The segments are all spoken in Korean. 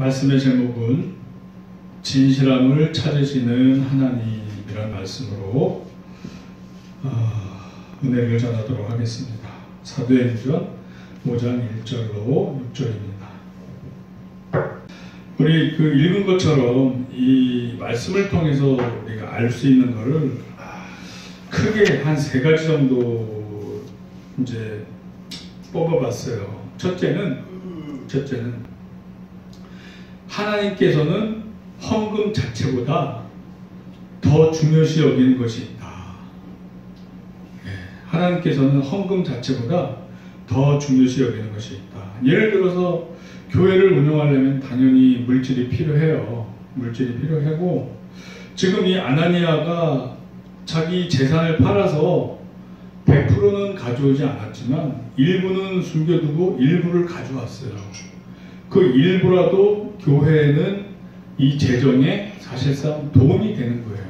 말씀의 제목은 진실함을 찾으시는 하나님이라는 말씀으로 은혜를 전하도록 하겠습니다. 사도행전 5장 1절로 6절입니다. 우리 읽은 것처럼 이 말씀을 통해서 우리가 알 수 있는 것을 크게 한 세 가지 정도 이제 뽑아봤어요. 첫째는 하나님께서는 헌금 자체보다 더 중요시 여기는 것이 있다. 하나님께서는 헌금 자체보다 더 중요시 여기는 것이 있다. 예를 들어서 교회를 운영하려면 당연히 물질이 필요해요. 물질이 필요하고, 지금 이 아나니아가 자기 재산을 팔아서 100%는 가져오지 않았지만 일부는 숨겨두고 일부를 가져왔어요. 그 일부라도 교회는 이 재정에 사실상 도움이 되는 거예요.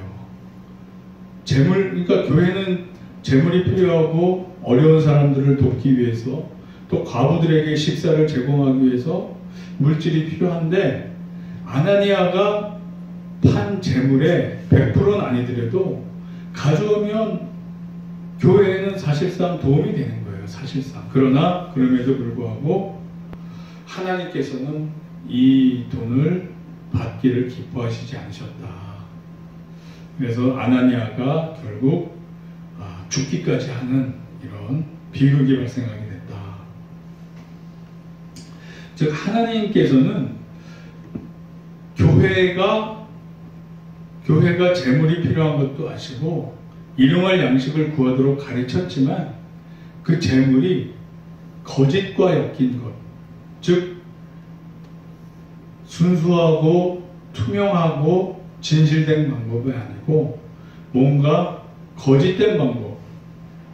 그러니까 교회는 재물이 필요하고 어려운 사람들을 돕기 위해서, 또 과부들에게 식사를 제공하기 위해서 물질이 필요한데, 아나니아가 판 재물의 100%는 아니더라도 가져오면 교회에는 사실상 도움이 되는 거예요. 사실상. 그러나 그럼에도 불구하고 하나님께서는 이 돈을 받기를 기뻐하시지 않으셨다. 그래서 아나니아가 결국 죽기까지 하는 이런 비극이 발생하게 됐다. 즉 하나님께서는 교회가 재물이 필요한 것도 아시고 일용할 양식을 구하도록 가르쳤지만, 그 재물이 거짓과 엮인 것, 즉 순수하고 투명하고 진실된 방법이 아니고 뭔가 거짓된 방법,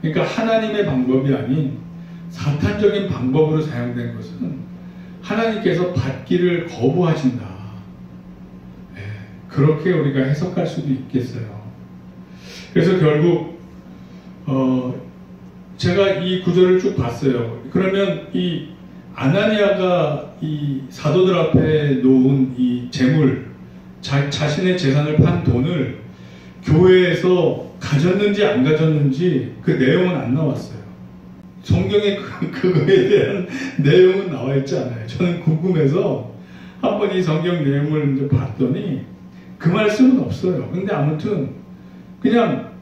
그러니까 하나님의 방법이 아닌 사탄적인 방법으로 사용된 것은 하나님께서 받기를 거부하신다. 그렇게 우리가 해석할 수도 있겠어요. 그래서 결국 제가 이 구절을 쭉 봤어요. 그러면 이 아나니아가 이 사도들 앞에 놓은 이 재물, 자신의 재산을 판 돈을 교회에서 가졌는지 안 가졌는지 그 내용은 안 나왔어요. 성경에 그거에 대한 내용은 나와 있지 않아요. 저는 궁금해서 한번 이 성경 내용을 이제 봤더니 그 말씀은 없어요. 근데 아무튼 그냥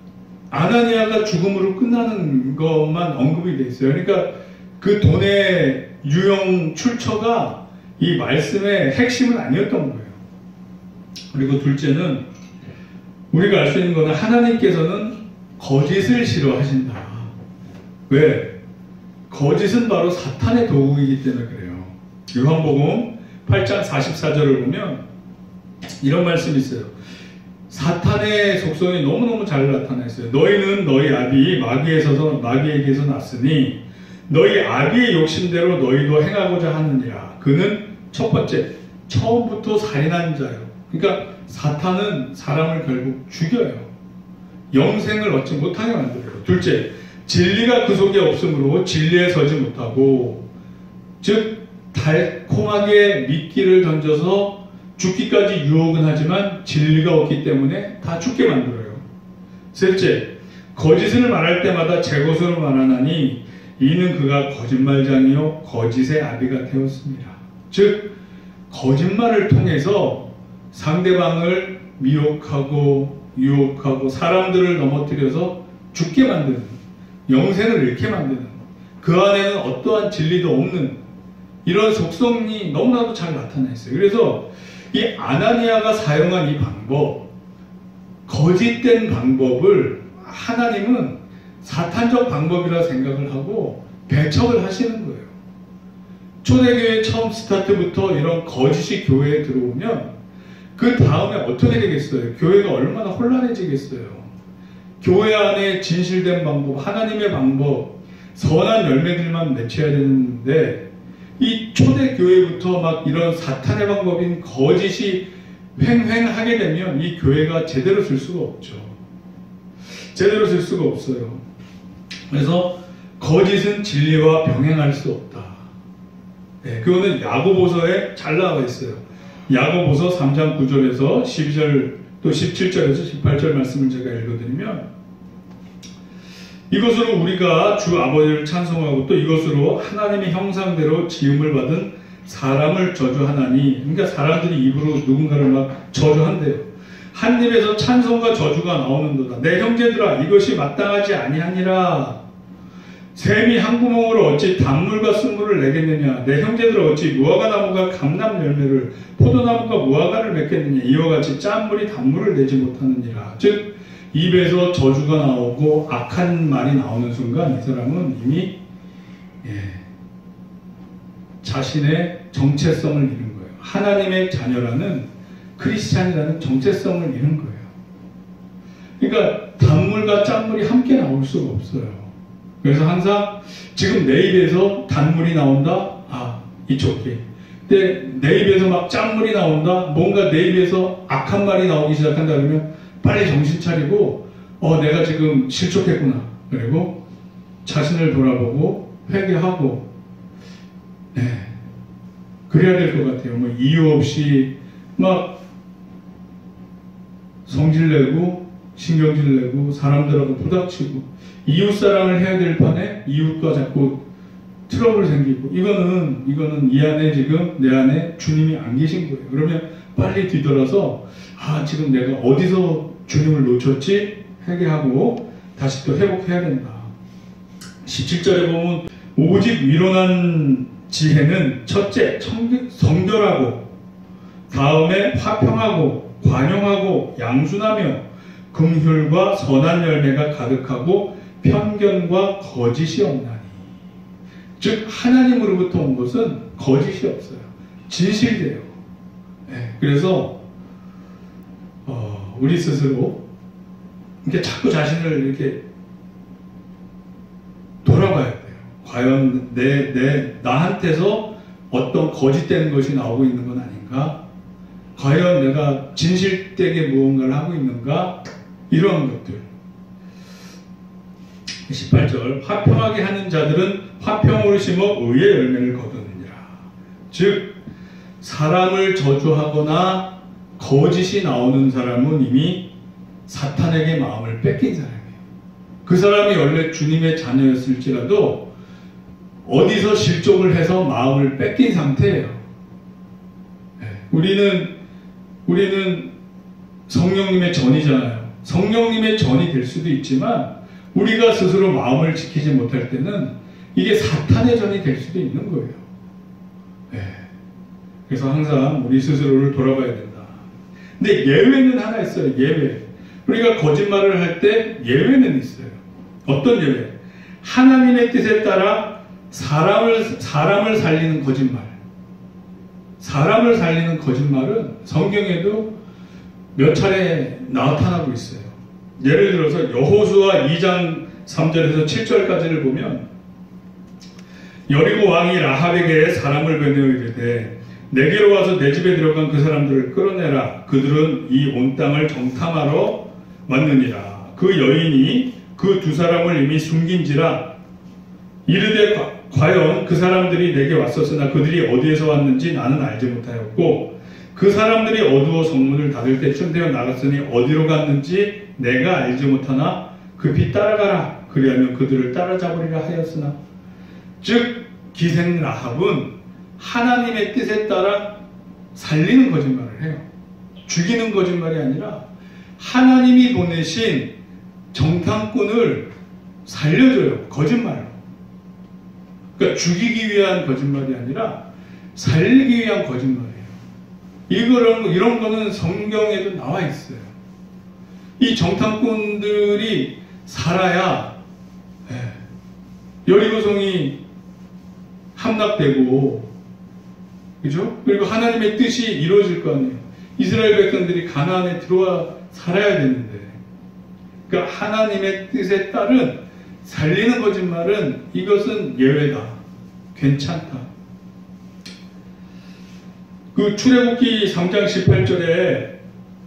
아나니아가 죽음으로 끝나는 것만 언급이 돼 있어요. 그러니까 그 돈의 유형 출처가 이 말씀의 핵심은 아니었던 거예요. 그리고 둘째는 우리가 알 수 있는 것은 하나님께서는 거짓을 싫어하신다. 왜? 거짓은 바로 사탄의 도구이기 때문에 그래요. 요한복음 8장 44절을 보면 이런 말씀이 있어요. 사탄의 속성이 너무너무 잘 나타나 있어요. 너희는 너희 아비 마귀에게서 났으니 너희 아비의 욕심대로 너희도 행하고자 하느니라. 그는 첫 번째, 처음부터 살인한 자요. 그러니까 사탄은 사람을 결국 죽여요. 영생을 얻지 못하게 만들어요. 둘째, 진리가 그 속에 없으므로 진리에 서지 못하고, 즉 달콤하게 미끼를 던져서 죽기까지 유혹은 하지만 진리가 없기 때문에 다 죽게 만들어요. 셋째, 거짓을 말할 때마다 제 것으로 말하나니 이는 그가 거짓말장이요 거짓의 아비가 되었습니다. 즉 거짓말을 통해서 상대방을 미혹하고 유혹하고 사람들을 넘어뜨려서 죽게 만드는, 영생을 잃게 만드는, 그 안에는 어떠한 진리도 없는 이런 속성이 너무나도 잘 나타나 있어요. 그래서 이 아나니아가 사용한 이 방법, 거짓된 방법을 하나님은 사탄적 방법이라 생각을 하고 배척을 하시는 거예요. 초대교회 처음 스타트부터 이런 거짓이 교회에 들어오면 그 다음에 어떻게 되겠어요? 교회가 얼마나 혼란해지겠어요? 교회 안에 진실된 방법, 하나님의 방법, 선한 열매들만 맺혀야 되는데, 이 초대교회부터 막 이런 사탄의 방법인 거짓이 횡행하게 되면 이 교회가 제대로 쓸 수가 없죠. 제대로 쓸 수가 없어요. 그래서 거짓은 진리와 병행할 수 없다. 네, 그거는 야고보서에 잘 나와 있어요. 야고보서 3장 9절에서 12절 또 17절에서 18절 말씀을 제가 읽어드리면, 이것으로 우리가 주 아버지를 찬송하고 또 이것으로 하나님의 형상대로 지음을 받은 사람을 저주하나니, 그러니까 사람들이 입으로 누군가를 막 저주한대요. 한 입에서 찬송과 저주가 나오는도다. 내 형제들아, 이것이 마땅하지 아니하니라. 샘이 한 구멍으로 어찌 단물과 쓴물을 내겠느냐. 내 형제들아, 어찌 무화과 나무가 감람 열매를, 포도나무가 무화과를 맺겠느냐. 이와 같이 짠물이 단물을 내지 못하느니라. 즉 입에서 저주가 나오고 악한 말이 나오는 순간 이 사람은 이미 자신의 정체성을 잃은 거예요. 하나님의 자녀라는, 크리스찬이라는 정체성을 잃은 거예요. 그러니까 단물과 짠물이 함께 나올 수가 없어요. 그래서 항상 지금 내 입에서 단물이 나온다? 아, 이쪽 길. 근데 내 입에서 막 짠물이 나온다? 뭔가 내 입에서 악한 말이 나오기 시작한다 그러면 빨리 정신 차리고 내가 지금 실족했구나. 그리고 자신을 돌아보고 회개하고 그래야 될 것 같아요. 뭐 이유 없이 막 성질내고 신경질내고 사람들하고 부닥치고 이웃사랑을 해야 될 판에 이웃과 자꾸 트러블 생기고, 이거는 이 안에 지금 내 안에 주님이 안 계신 거예요. 그러면 빨리 뒤돌아서 지금 내가 어디서 주님을 놓쳤지? 회개하고 다시 또 회복해야 된다. 17절에 보면 오직 위로난 지혜는 첫째 성결하고, 다음에 화평하고 관용하고 양순하며 긍휼과 선한 열매가 가득하고 편견과 거짓이 없나니. 즉 하나님으로부터 온 것은 거짓이 없어요. 진실이에요. 그래서 우리 스스로 이렇게 자꾸 자신을 이렇게 돌아봐야 돼요. 과연 나한테서 어떤 거짓된 것이 나오고 있는 건 아닌가? 과연 내가 진실되게 무언가를 하고 있는가? 이러한 것들. 18절, 화평하게 하는 자들은 화평으로 심어 의의 열매를 거두느니라. 즉 사람을 저주하거나 거짓이 나오는 사람은 이미 사탄에게 마음을 뺏긴 사람이에요. 그 사람이 원래 주님의 자녀였을지라도 어디서 실족을 해서 마음을 뺏긴 상태예요. 우리는 성령님의 전이잖아요. 성령님의 전이 될 수도 있지만 우리가 스스로 마음을 지키지 못할 때는 이게 사탄의 전이 될 수도 있는 거예요. 그래서 항상 우리 스스로를 돌아봐야 된다. 근데 예외는 하나 있어요. 예외. 우리가 거짓말을 할 때 예외는 있어요. 어떤 예외? 하나님의 뜻에 따라 사람을 살리는 거짓말. 사람을 살리는 거짓말은 성경에도 몇 차례 나타나고 있어요. 예를 들어서 여호수아 2장 3절에서 7절까지를 보면, 여리고 왕이 라합에게 사람을 보내어 이르되 내게로 와서 내 집에 들어간 그 사람들을 끌어내라. 그들은 이 온 땅을 정탐하러 왔느니라. 그 여인이 그 두 사람을 이미 숨긴지라. 이르되 과연 그 사람들이 내게 왔었으나 그들이 어디에서 왔는지 나는 알지 못하였고, 그 사람들이 어두워 성문을 닫을 때쯤 되어 나갔으니 어디로 갔는지 내가 알지 못하나 급히 따라가라. 그리하면 그들을 따라잡으리라 하였으나. 즉 기생 라합은 하나님의 뜻에 따라 살리는 거짓말을 해요. 죽이는 거짓말이 아니라 하나님이 보내신 정탐꾼을 살려줘요. 거짓말로. 그러니까 죽이기 위한 거짓말이 아니라 살리기 위한 거짓말이에요. 이런 거는 성경에도 나와 있어요. 이 정탐꾼들이 살아야 여리고성이 함락되고, 그죠? 그리고 하나님의 뜻이 이루어질 거 아니에요. 이스라엘 백성들이 가나안에 들어와 살아야 되는데, 그러니까 하나님의 뜻에 따른 살리는 거짓말은 이것은 예외다. 괜찮다. 그 출애굽기 3장 18절에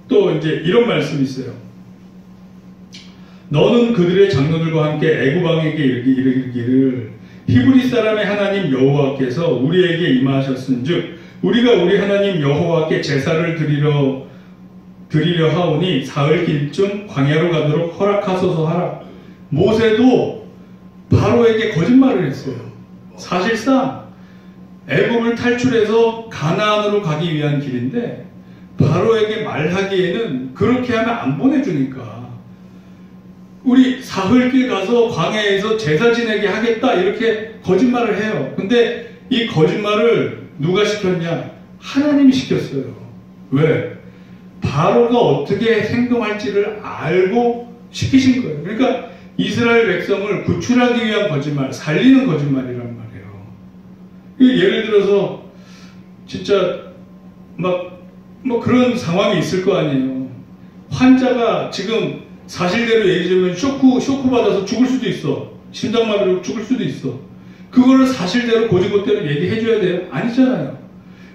또 이제 이런 말씀이 있어요. 너는 그들의 장로들과 함께 애굽 왕에게 이르기를 히브리 사람의 하나님 여호와께서 우리에게 임하셨은즉 우리가 우리 하나님 여호와께 제사를 드리려 하오니 사흘 길쯤 광야로 가도록 허락하소서 하라. 모세도 바로에게 거짓말을 했어요. 사실상 애굽을 탈출해서 가나안으로 가기 위한 길인데 바로에게 말하기에는 그렇게 하면 안 보내주니까 우리 사흘길 가서 광야에서 제사 지내게 하겠다 이렇게 거짓말을 해요. 근데 이 거짓말을 누가 시켰냐? 하나님이 시켰어요. 왜? 바로가 어떻게 행동할지를 알고 시키신 거예요. 그러니까 이스라엘 백성을 구출하기 위한 거짓말, 살리는 거짓말이란 말이에요. 예를 들어서 진짜 뭐 그런 상황이 있을 거 아니에요. 환자가 지금 사실대로 얘기하면 쇼크 받아서 죽을 수도 있어. 심장마비로 죽을 수도 있어. 그거를 사실대로 고지고대로 얘기해줘야 돼요? 아니잖아요.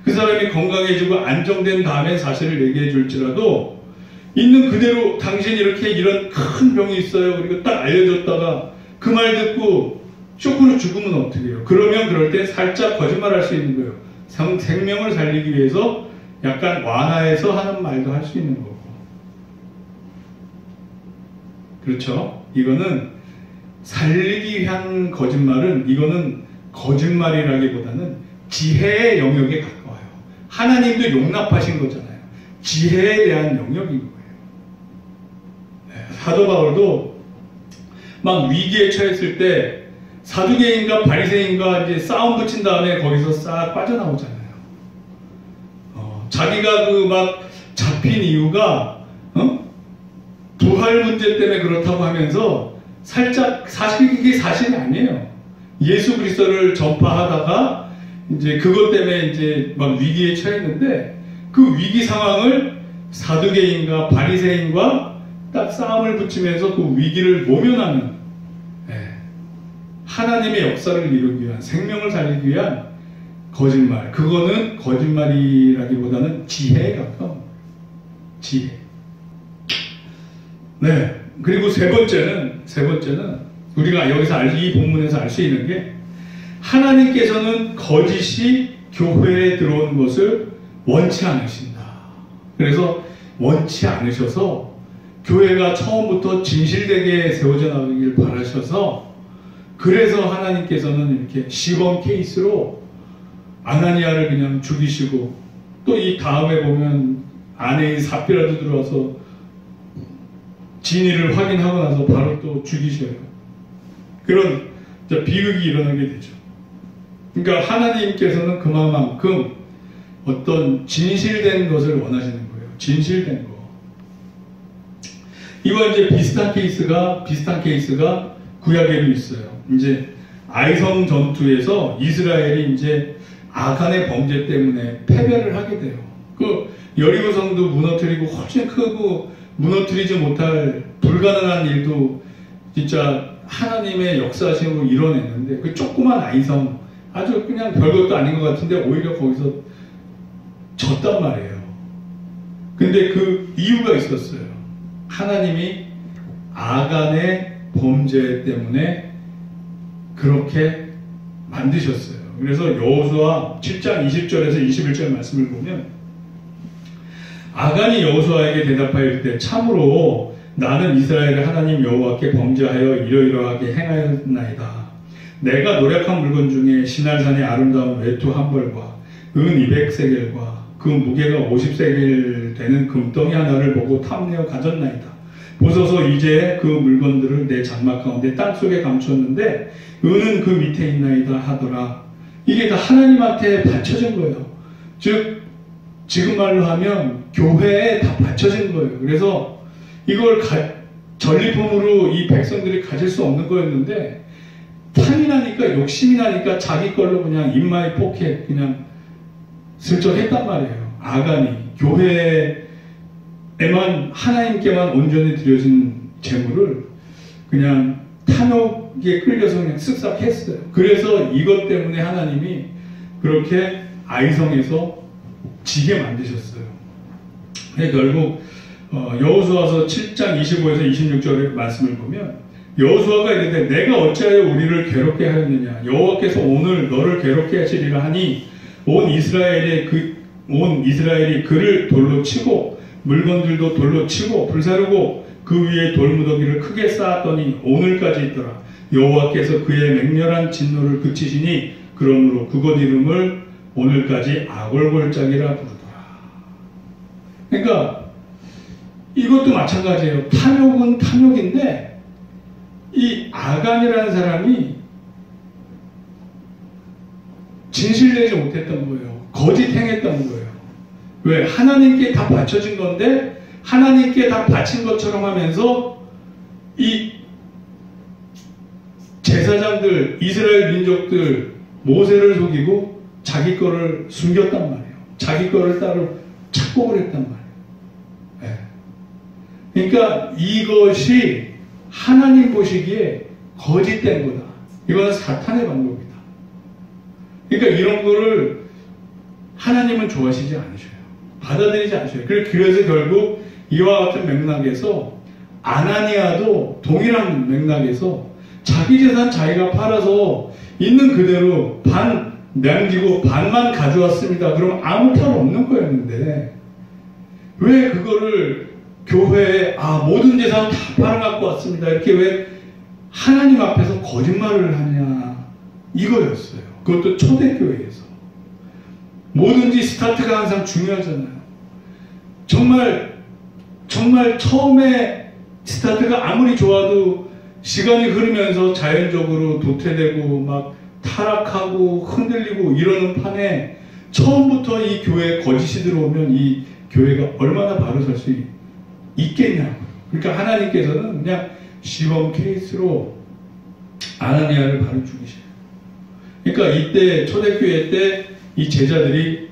그 사람이 건강해지고 안정된 다음에 사실을 얘기해 줄지라도 있는 그대로 당신이 이렇게 이런 큰 병이 있어요. 그리고 딱 알려줬다가 그 말 듣고 쇼크로 죽으면 어떻게 해요? 그러면 그럴 때 살짝 거짓말할 수 있는 거예요. 생명을 살리기 위해서 약간 완화해서 하는 말도 할 수 있는 거고. 그렇죠? 이거는 살리기 위한 거짓말은 이거는 거짓말이라기보다는 지혜의 영역에 가까워요. 하나님도 용납하신 거잖아요. 지혜에 대한 영역인 거예요. 네, 사도 바울도 막 위기에 처했을 때 사두개인과 바리새인과 이제 싸움 붙인 다음에 거기서 싹 빠져나오잖아요. 자기가 그 막 잡힌 이유가 부활 문제 때문에 그렇다고 하면서 살짝 사실 이게 사실이 아니에요. 예수 그리스도를 전파하다가 이제 그것 때문에 이제 막 위기에 처했는데 그 위기 상황을 사두개인과 바리새인과 딱 싸움을 붙이면서 그 위기를 모면하는 하나님의 역사를 이루기 위한 생명을 살리기 위한 거짓말. 그거는 거짓말이라기보다는 지혜에 가까운 지혜. 네. 그리고 세 번째는 우리가 여기서 이 본문에서 알 수 있는 게 하나님께서는 거짓이 교회에 들어오는 것을 원치 않으신다. 그래서 원치 않으셔서 교회가 처음부터 진실되게 세워져 나가길 바라셔서 그래서 하나님께서는 이렇게 시범 케이스로 아나니아를 그냥 죽이시고 또 이 다음에 보면 아내인 삽비라도 들어와서 진위를 확인하고 나서 바로 또 죽이셔요. 그런 비극이 일어나게 되죠. 그러니까 하나님께서는 그만큼 어떤 진실된 것을 원하시는 거예요. 진실된 거. 이와 이제 비슷한 케이스가 구약에도 있어요. 이제 아이성 전투에서 이스라엘이 이제 아간의 범죄 때문에 패배를 하게 돼요. 그 여리고 성도 무너뜨리고 훨씬 크고 무너뜨리지 못할 불가능한 일도 진짜 하나님의 역사심으로 이뤄냈는데 그 조그만 아이성 아주 그냥 별것도 아닌 것 같은데 오히려 거기서 졌단 말이에요. 근데 그 이유가 있었어요. 하나님이 아간의 범죄 때문에 그렇게 만드셨어요. 그래서 여호수아 7장 20절에서 21절 말씀을 보면 아간이 여호수아에게 대답하여 이르되 참으로 나는 이스라엘의 하나님 여호와께 범죄하여 이러이러하게 행하였나이다. 내가 노력한 물건 중에 시날산의 아름다운 외투 한 벌과 은 200세겔과 그 무게가 50세겔 되는 금덩이 하나를 보고 탐내어 가졌나이다. 보소서 이제 그 물건들을 내 장막 가운데 땅속에 감추었는데 은은 그 밑에 있나이다 하더라. 이게 다 하나님한테 바쳐진 거예요. 즉 지금 말로 하면 교회에 다 바쳐진 거예요. 그래서 이걸 전리품으로 이 백성들이 가질 수 없는 거였는데 탐이 나니까 욕심이 나니까 자기 걸로 그냥 인마이 포켓 그냥 슬쩍 했단 말이에요. 아간이 교회에만 하나님께만 온전히 드려진 재물을 그냥 탐욕에 끌려서 그냥 쓱싹 했어요. 그래서 이것 때문에 하나님이 그렇게 아이성에서 지게 만드셨어요. 근데 결국 여호수아서 7장 25에서 26절의 말씀을 보면 여호수아가 이르되 내가 어찌하여 우리를 괴롭게 하였느냐 여호와께서 오늘 너를 괴롭게 하시리라 하니 온 이스라엘이 그를 돌로 치고 물건들도 돌로 치고 불사르고 그 위에 돌무더기를 크게 쌓았더니 오늘까지 있더라. 여호와께서 그의 맹렬한 진노를 그치시니 그러므로 그곳 이름을 오늘까지 아골골짜기라 부르더라. 그러니까 이것도 마찬가지예요. 탐욕은 탐욕인데 이 아간이라는 사람이 진실되지 못했던 거예요. 거짓 행했던 거예요. 왜? 하나님께 다 바쳐진 건데 하나님께 다 바친 것처럼 하면서 이 제사장들, 이스라엘 민족들 모세를 속이고 자기 거를 숨겼단 말이에요. 자기 거를 따로 착복을 했단 말이에요. 네. 그러니까 이것이 하나님 보시기에 거짓된 거다. 이거는 사탄의 방법이다. 그러니까 이런 거를 하나님은 좋아하시지 않으셔요. 받아들이지 않으셔요. 그래서 결국 이와 같은 맥락에서 아나니아도 동일한 맥락에서 자기 재산 자기가 팔아서 있는 그대로 반 남기고 반만 가져왔습니다. 그러면 아무 탈 없는 거였는데 왜 그거를 교회에 모든 재산 다 팔아갖고 왔습니다. 이렇게 왜 하나님 앞에서 거짓말을 하냐 이거였어요. 그것도 초대교회에서. 뭐든지 스타트가 항상 중요하잖아요. 정말 처음에 스타트가 아무리 좋아도 시간이 흐르면서 자연적으로 도태되고 막 타락하고 흔들리고 이러는 판에 처음부터 이 교회에 거짓이 들어오면 이 교회가 얼마나 바로 설 수 있겠냐고요. 그러니까 하나님께서는 그냥 시범 케이스로 아나니아를 바로 죽이셔요. 그러니까 이때 초대교회 때 이 제자들이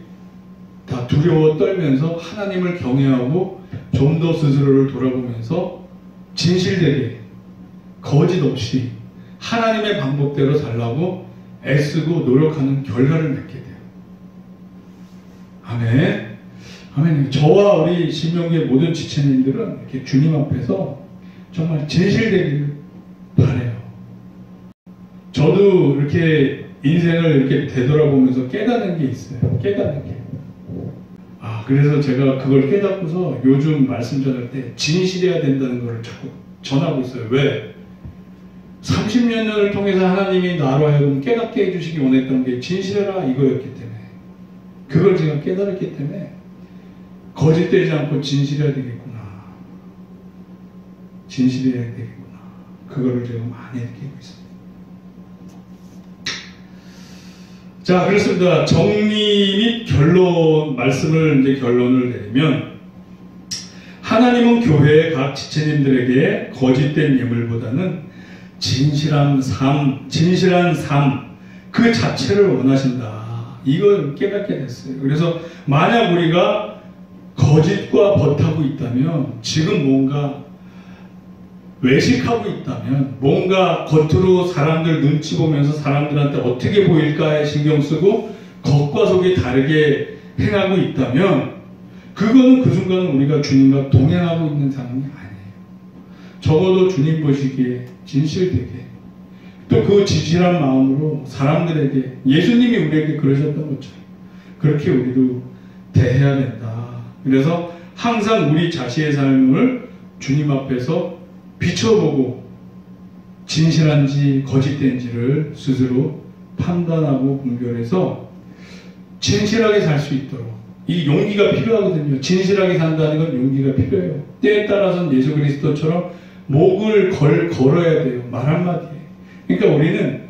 다 두려워 떨면서 하나님을 경외하고 좀 더 스스로를 돌아보면서 진실되게 거짓 없이 하나님의 방법대로 살라고 애쓰고 노력하는 결과를 맺게 돼요. 아멘. 아멘. 저와 우리 신명기의 모든 지체님들은 이렇게 주님 앞에서 정말 진실되기를 바라요. 저도 이렇게 인생을 이렇게 되돌아보면서 깨닫는 게 있어요. 깨닫는 게. 그래서 제가 그걸 깨닫고서 요즘 말씀 전할 때 진실해야 된다는 걸 자꾸 전하고 있어요. 왜? 30년을 통해서 하나님이 나로 하여금 깨닫게 해주시기 원했던 게 진실해라 이거였기 때문에 그걸 제가 깨달았기 때문에 거짓되지 않고 진실해야 되겠구나. 진실해야 되겠구나. 그거를 제가 많이 느끼고 있습니다. 자, 그렇습니다. 정리 및 결론, 말씀을 이제 결론을 내리면, 하나님은 교회의 각 지체님들에게 거짓된 예물보다는 진실한 삶 그 자체를 원하신다. 이걸 깨닫게 됐어요. 그래서 만약 우리가 거짓과 벗하고 있다면, 지금 뭔가 외식하고 있다면, 뭔가 겉으로 사람들 눈치 보면서 사람들한테 어떻게 보일까에 신경 쓰고 겉과 속이 다르게 행하고 있다면 그거는 그 순간은 우리가 주님과 동행하고 있는 상황이 아니에요. 적어도 주님 보시기에 진실되게 또 그 진실한 마음으로 사람들에게 예수님이 우리에게 그러셨던 것처럼 그렇게 우리도 대해야 된다. 그래서 항상 우리 자신의 삶을 주님 앞에서 비춰보고 진실한지 거짓된지를 스스로 판단하고 분별해서 진실하게 살 수 있도록 이 용기가 필요하거든요. 진실하게 산다는 건 용기가 필요해요. 때에 따라서는 예수 그리스도처럼 목을 걸어야 돼요. 말 한마디에. 그러니까 우리는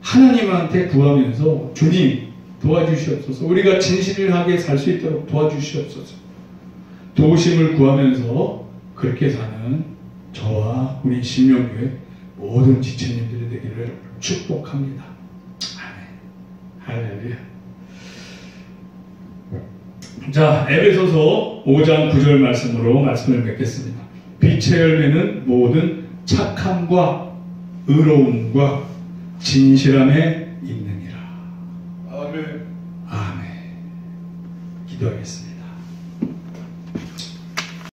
하나님한테 구하면서 주님 도와주시옵소서. 우리가 진실하게 살 수 있도록 도와주시옵소서. 도우심을 구하면서 그렇게 사는 저와 우리 신명교회 모든 지체님들이 되기를 축복합니다. 아멘. 할렐루야. 자, 에베소서 5장 9절 말씀으로 말씀을 맺겠습니다. 빛의 열매는 모든 착함과 의로움과 진실함에 있느니라. 아멘. 아멘. 기도하겠습니다.